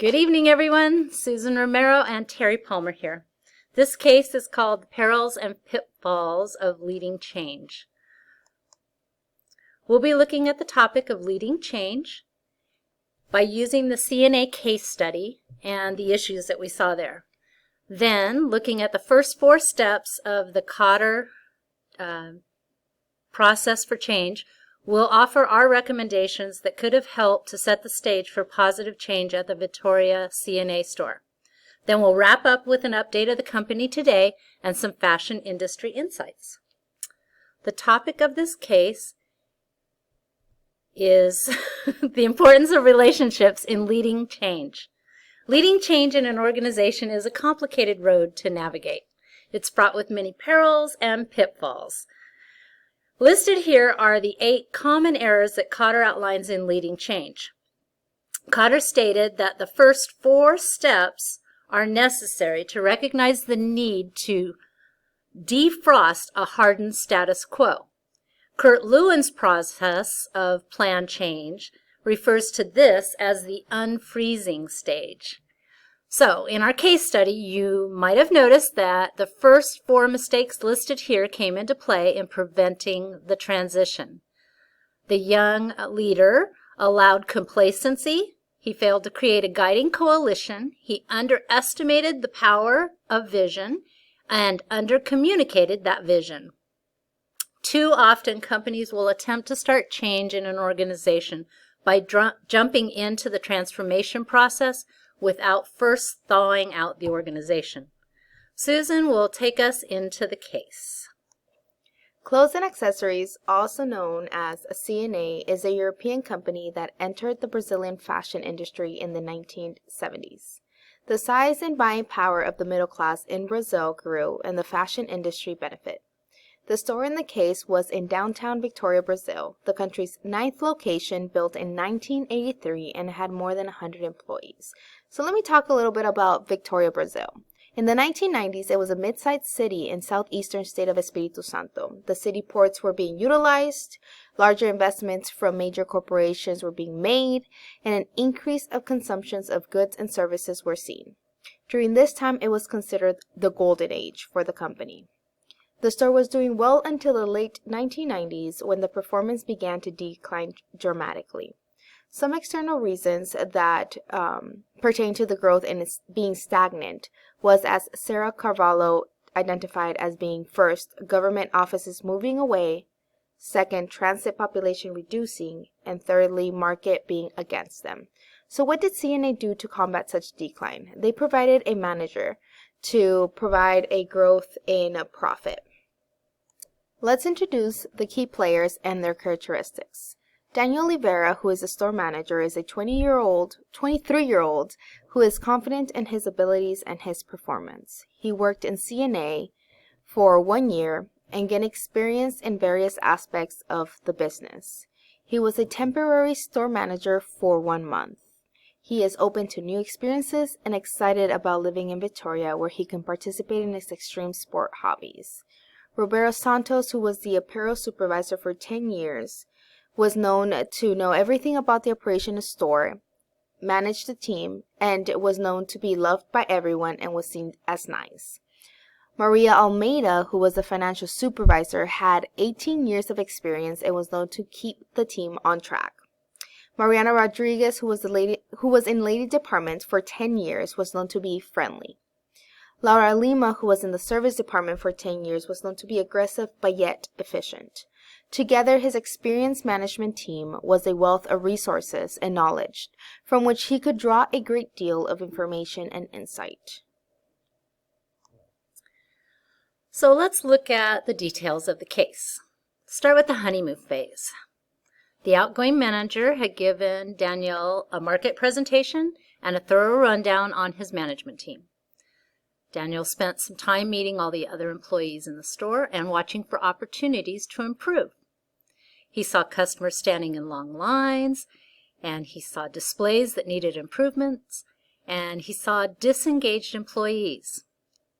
Good evening, everyone. Susan Romero and Terri Palmer here. This case is called Perils and Pitfalls of Leading Change. We'll be looking at the topic of leading change by using the CNA case study and the issues that we saw there. Then, looking at the first 4 steps of the Cotter process for change, we'll offer our recommendations that could have helped to set the stage for positive change at the Victoria CNA store. Then we'll wrap up with an update of the company today and some fashion industry insights. The topic of this case is the importance of relationships in leading change. Leading change in an organization is a complicated road to navigate. It's fraught with many perils and pitfalls. Listed here are the 8 common errors that Cotter outlines in leading change. Cotter stated that the first 4 steps are necessary to recognize the need to defrost a hardened status quo. Kurt Lewin's process of plan change refers to this as the unfreezing stage. So, in our case study, you might have noticed that the first 4 mistakes listed here came into play in preventing the transition. The young leader allowed complacency. He failed to create a guiding coalition. He underestimated the power of vision and undercommunicated that vision. Too often, companies will attempt to start change in an organization by jumping into the transformation process without first thawing out the organization. Susan will take us into the case. Clothes and Accessories, also known as a CNA, is a European company that entered the Brazilian fashion industry in the 1970s. The size and buying power of the middle class in Brazil grew, and the fashion industry benefited. The store in the case was in downtown Victoria, Brazil, the country's 9th location, built in 1983, and had more than 100 employees. So let me talk a little bit about Victoria, Brazil. In the 1990s, it was a mid-sized city in southeastern state of Espírito Santo. The city ports were being utilized, larger investments from major corporations were being made, and an increase of consumptions of goods and services were seen. During this time, it was considered the golden age for the company. The store was doing well until the late 1990s, when the performance began to decline dramatically. Some external reasons that pertain to the growth and its being stagnant was, as Sarah Carvalho identified, as being: first, government offices moving away; second, transit population reducing; and thirdly, market being against them. So what did CNA do to combat such decline? They provided a manager to provide a growth in profit. Let's introduce the key players and their characteristics. Daniel Oliveira, who is a store manager, is a 23-year-old who is confident in his abilities and his performance. He worked in CNA for 1 year and gained experience in various aspects of the business. He was a temporary store manager for 1 month. He is open to new experiences and excited about living in Victoria, where he can participate in his extreme sport hobbies. Romero Santos, who was the apparel supervisor for 10 years, was known to know everything about the operation of the store, managed the team, and was known to be loved by everyone and was seen as nice. Maria Almeida, who was the financial supervisor, had 18 years of experience and was known to keep the team on track. Mariana Rodriguez, who was in lady department for 10 years, was known to be friendly. Laura Lima, who was in the service department for 10 years, was known to be aggressive but yet efficient. Together, his experienced management team was a wealth of resources and knowledge, from which he could draw a great deal of information and insight. So let's look at the details of the case. Start with the honeymoon phase. The outgoing manager had given Daniel a market presentation and a thorough rundown on his management team. Daniel spent some time meeting all the other employees in the store and watching for opportunities to improve. He saw customers standing in long lines, and he saw displays that needed improvements, and he saw disengaged employees.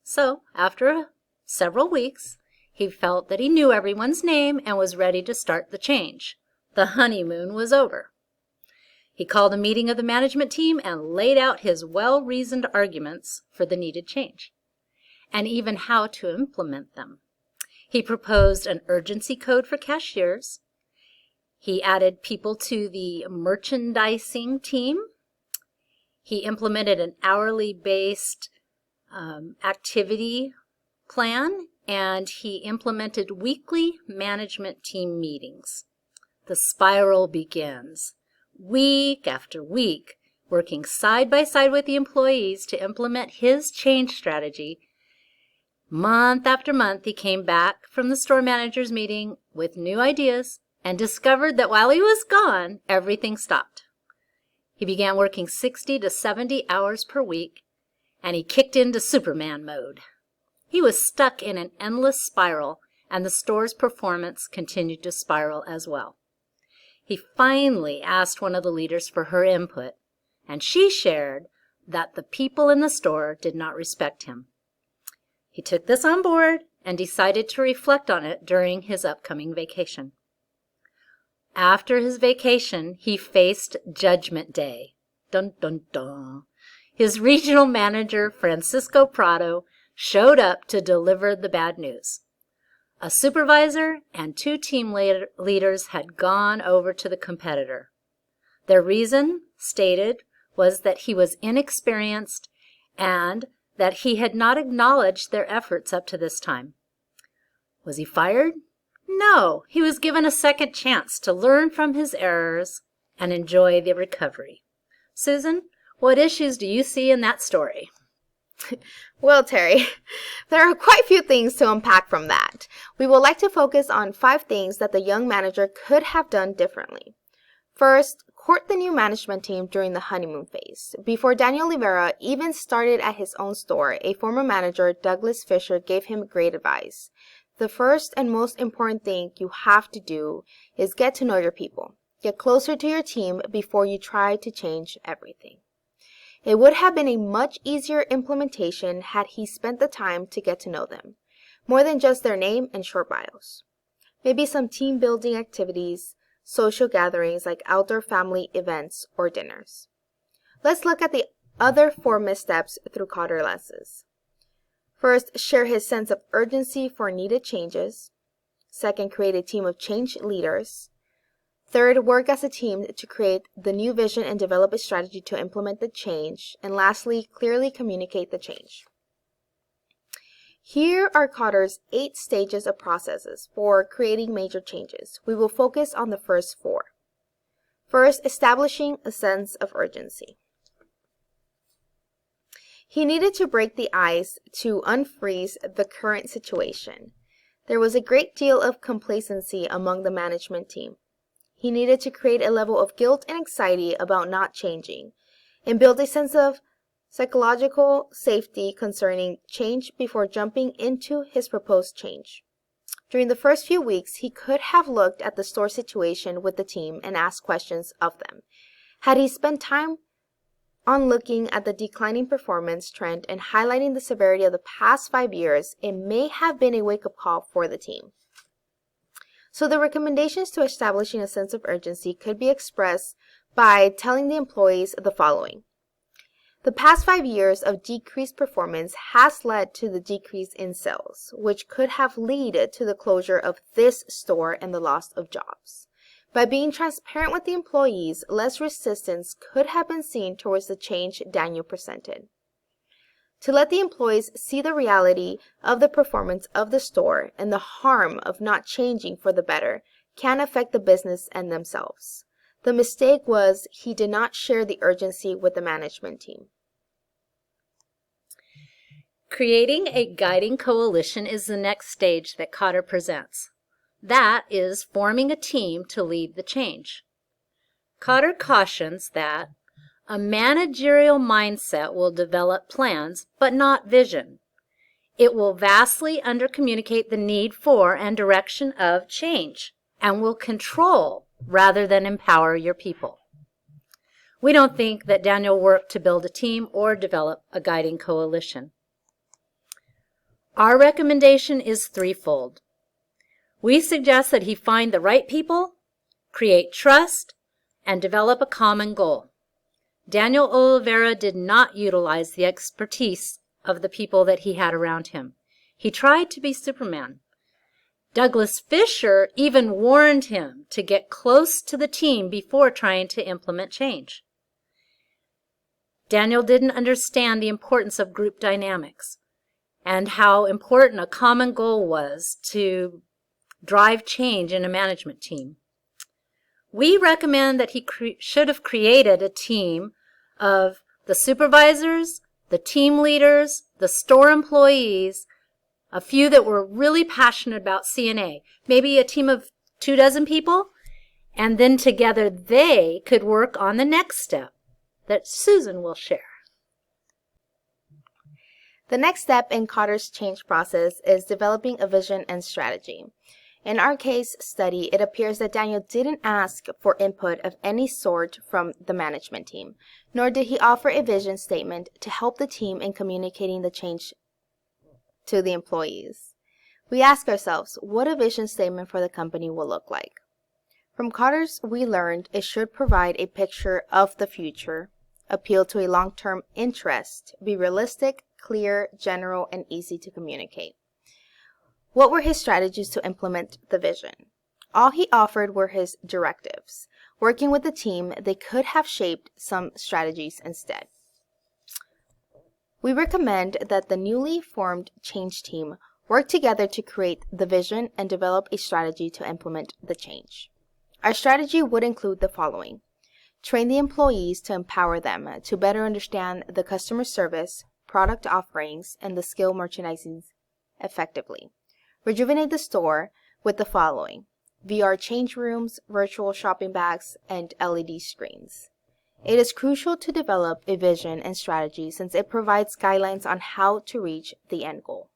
So, after several weeks, he felt that he knew everyone's name and was ready to start the change. The honeymoon was over. He called a meeting of the management team and laid out his well-reasoned arguments for the needed change, and even how to implement them. He proposed an urgency code for cashiers. He added people to the merchandising team. He implemented an hourly-based activity plan, and he implemented weekly management team meetings. The spiral begins. Week after week, working side by side with the employees to implement his change strategy. Month after month, he came back from the store manager's meeting with new ideas and discovered that while he was gone, everything stopped. He began working 60 to 70 hours per week, and he kicked into Superman mode. He was stuck in an endless spiral, and the store's performance continued to spiral as well. He finally asked one of the leaders for her input, and she shared that the people in the store did not respect him. He took this on board and decided to reflect on it during his upcoming vacation. After his vacation, he faced Judgment Day. Dun, dun, dun. His regional manager, Francisco Prado, showed up to deliver the bad news. A supervisor and 2 team leaders had gone over to the competitor. Their reason, stated, was that he was inexperienced and that he had not acknowledged their efforts up to this time. Was he fired? No, he was given a second chance to learn from his errors and enjoy the recovery. Susan, what issues do you see in that story? Well, Terri, there are quite a few things to unpack from that. We would like to focus on 5 things that the young manager could have done differently. First, court the new management team during the honeymoon phase. Before Daniel Rivera even started at his own store, a former manager, Douglas Fisher, gave him great advice. The first and most important thing you have to do is get to know your people. Get closer to your team before you try to change everything. It would have been a much easier implementation had he spent the time to get to know them, more than just their name and short bios. Maybe some team building activities, social gatherings like outdoor family events or dinners. Let's look at the other 4 missteps through Cotter lenses. First, share his sense of urgency for needed changes. Second, create a team of change leaders. Third, work as a team to create the new vision and develop a strategy to implement the change. And lastly, clearly communicate the change. Here are Cotter's 8 stages of processes for creating major changes. We will focus on the first 4. First, establishing a sense of urgency. He needed to break the ice to unfreeze the current situation. There was a great deal of complacency among the management team. He needed to create a level of guilt and anxiety about not changing, and build a sense of psychological safety concerning change before jumping into his proposed change. During the first few weeks, he could have looked at the store situation with the team and asked questions of them. Had he spent time on looking at the declining performance trend and highlighting the severity of the past 5 years, it may have been a wake-up call for the team. So the recommendations to establishing a sense of urgency could be expressed by telling the employees the following. The past 5 years of decreased performance has led to the decrease in sales, which could have led to the closure of this store and the loss of jobs. By being transparent with the employees, less resistance could have been seen towards the change Daniel presented. To let the employees see the reality of the performance of the store and the harm of not changing for the better can affect the business and themselves. The mistake was he did not share the urgency with the management team. Creating a guiding coalition is the next stage that Cotter presents. That is forming a team to lead the change. Cotter cautions that a managerial mindset will develop plans, but not vision. It will vastly undercommunicate the need for and direction of change, and will control rather than empower your people. We don't think that Daniel worked to build a team or develop a guiding coalition. Our recommendation is threefold. We suggest that he find the right people, create trust, and develop a common goal. Daniel Oliveira did not utilize the expertise of the people that he had around him. He tried to be Superman. Douglas Fisher even warned him to get close to the team before trying to implement change. Daniel didn't understand the importance of group dynamics and how important a common goal was to drive change in a management team. We recommend that he should have created a team of the supervisors, the team leaders, the store employees, a few that were really passionate about CNA, maybe a team of 24 people, and then together they could work on the next step that Susan will share. The next step in Cotter's change process is developing a vision and strategy. In our case study, it appears that Daniel didn't ask for input of any sort from the management team, nor did he offer a vision statement to help the team in communicating the change to the employees. We ask ourselves what a vision statement for the company will look like. From Cotter's, we learned it should provide a picture of the future, appeal to a long-term interest, be realistic, clear, general, and easy to communicate. What were his strategies to implement the vision? All he offered were his directives. Working with the team, they could have shaped some strategies instead. We recommend that the newly formed change team work together to create the vision and develop a strategy to implement the change. Our strategy would include the following: train the employees to empower them to better understand the customer service, product offerings, and the skill merchandising effectively. Rejuvenate the store with the following: VR change rooms, virtual shopping bags, and LED screens. It is crucial to develop a vision and strategy since it provides guidelines on how to reach the end goal.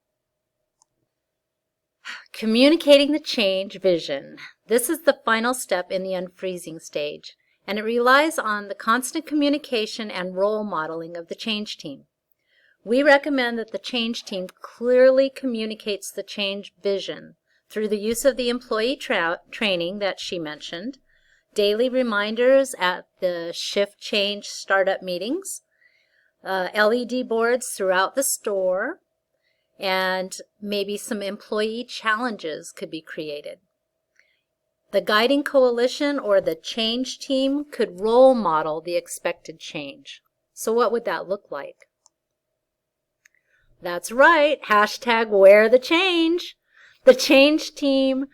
Communicating the change vision. This is the final step in the unfreezing stage, and it relies on the constant communication and role modeling of the change team. We recommend that the change team clearly communicates the change vision through the use of the employee training that she mentioned, daily reminders at the shift change startup meetings, LED boards throughout the store, and maybe some employee challenges could be created. The guiding coalition or the change team could role model the expected change. So what would that look like? That's right, #wear the change. The change team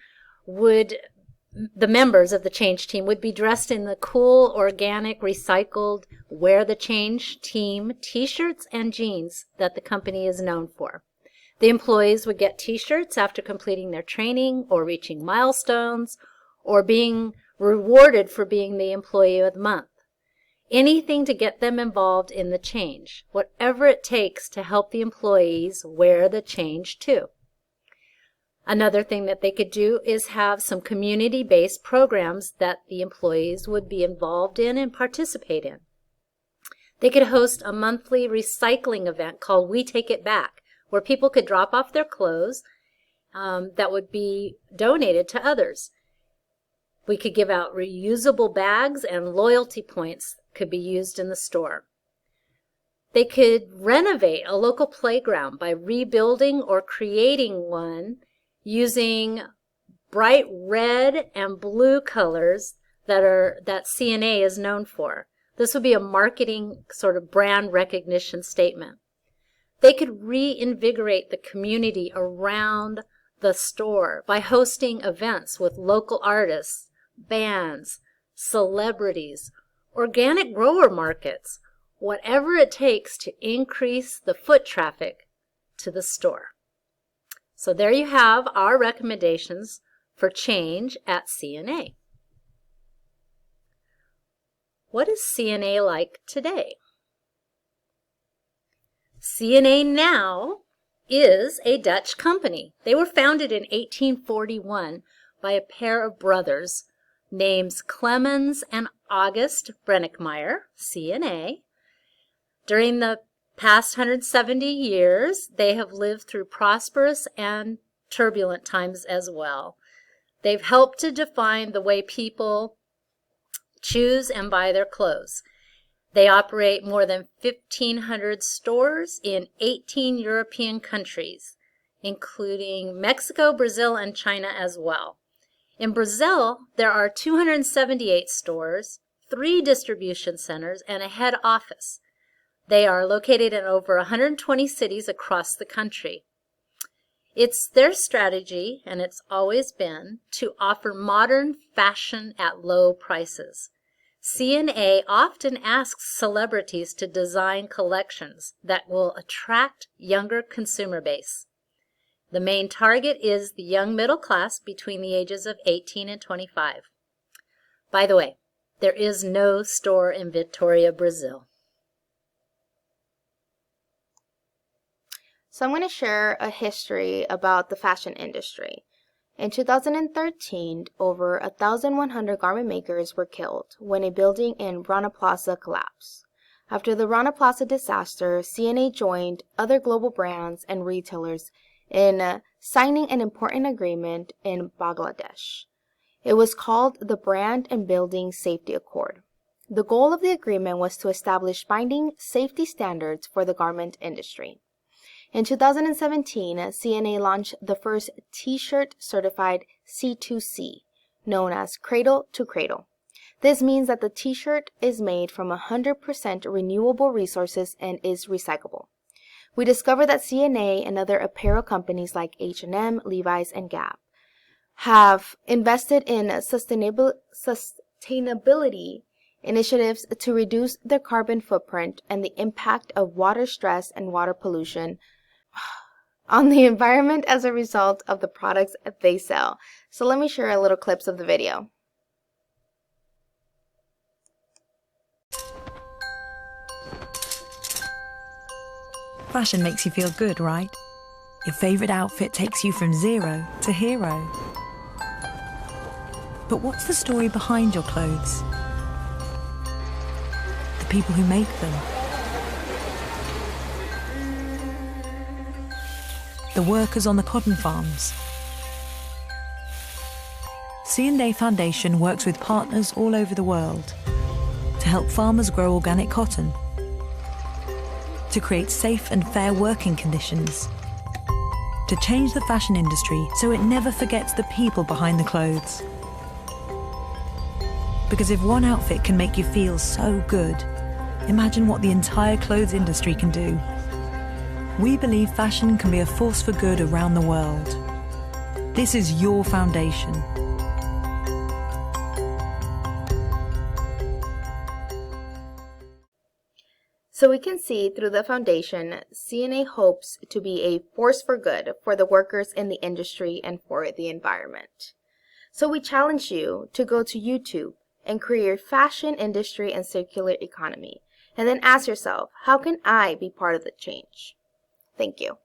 the members of the change team would be dressed in the cool, organic, recycled, Wear the Change team t-shirts and jeans that the company is known for. The employees would get t-shirts after completing their training or reaching milestones or being rewarded for being the employee of the month. Anything to get them involved in the change, whatever it takes to help the employees wear the change too. Another thing that they could do is have some community-based programs that the employees would be involved in and participate in. They could host a monthly recycling event called We Take It Back, where people could drop off their clothes that would be donated to others. We could give out reusable bags, and loyalty points could be used in the store. They could renovate a local playground by rebuilding or creating one using bright red and blue colors that CNA is known for. This would be a marketing sort of brand recognition statement. They could reinvigorate the community around the store by hosting events with local artists, bands, celebrities, organic grower markets, whatever it takes to increase the foot traffic to the store. So there you have our recommendations for change at CNA. What is CNA like today? CNA now is a Dutch company. They were founded in 1841 by a pair of brothers, names Clemens and August Brennickmeyer, CNA. During the past 170 years, they have lived through prosperous and turbulent times as well. They've helped to define the way people choose and buy their clothes. They operate more than 1,500 stores in 18 European countries, including Mexico, Brazil, and China as well. In Brazil, there are 278 stores, 3 distribution centers, and a head office. They are located in over 120 cities across the country. It's their strategy, and it's always been, to offer modern fashion at low prices. C&A often asks celebrities to design collections that will attract younger consumer base. The main target is the young middle class between the ages of 18 and 25. By the way, there is no store in Vitória, Brazil. So I'm going to share a history about the fashion industry. In 2013, over 1,100 garment makers were killed when a building in Rana Plaza collapsed. After the Rana Plaza disaster, C&A joined other global brands and retailers in signing an important agreement in Bangladesh. It was called the Brand and Building Safety Accord. The goal of the agreement was to establish binding safety standards for the garment industry. In 2017, C&A launched the first T-shirt certified C2C, known as Cradle to Cradle. This means that the T-shirt is made from 100% renewable resources and is recyclable. We discovered that C&A and other apparel companies like H&M, Levi's, and Gap have invested in sustainability initiatives to reduce their carbon footprint and the impact of water stress and water pollution on the environment as a result of the products they sell. So let me share a little clips of the video. Fashion makes you feel good, right? Your favorite outfit takes you from zero to hero. But what's the story behind your clothes? The people who make them. The workers on the cotton farms. C&A Foundation works with partners all over the world to help farmers grow organic cotton, to create safe and fair working conditions, to change the fashion industry so it never forgets the people behind the clothes. Because if one outfit can make you feel so good, imagine what the entire clothes industry can do. We believe fashion can be a force for good around the world. This is your foundation. So we can see through the foundation, C&A hopes to be a force for good for the workers in the industry and for the environment. So we challenge you to go to YouTube and create fashion industry and circular economy, and then ask yourself, how can I be part of the change? Thank you.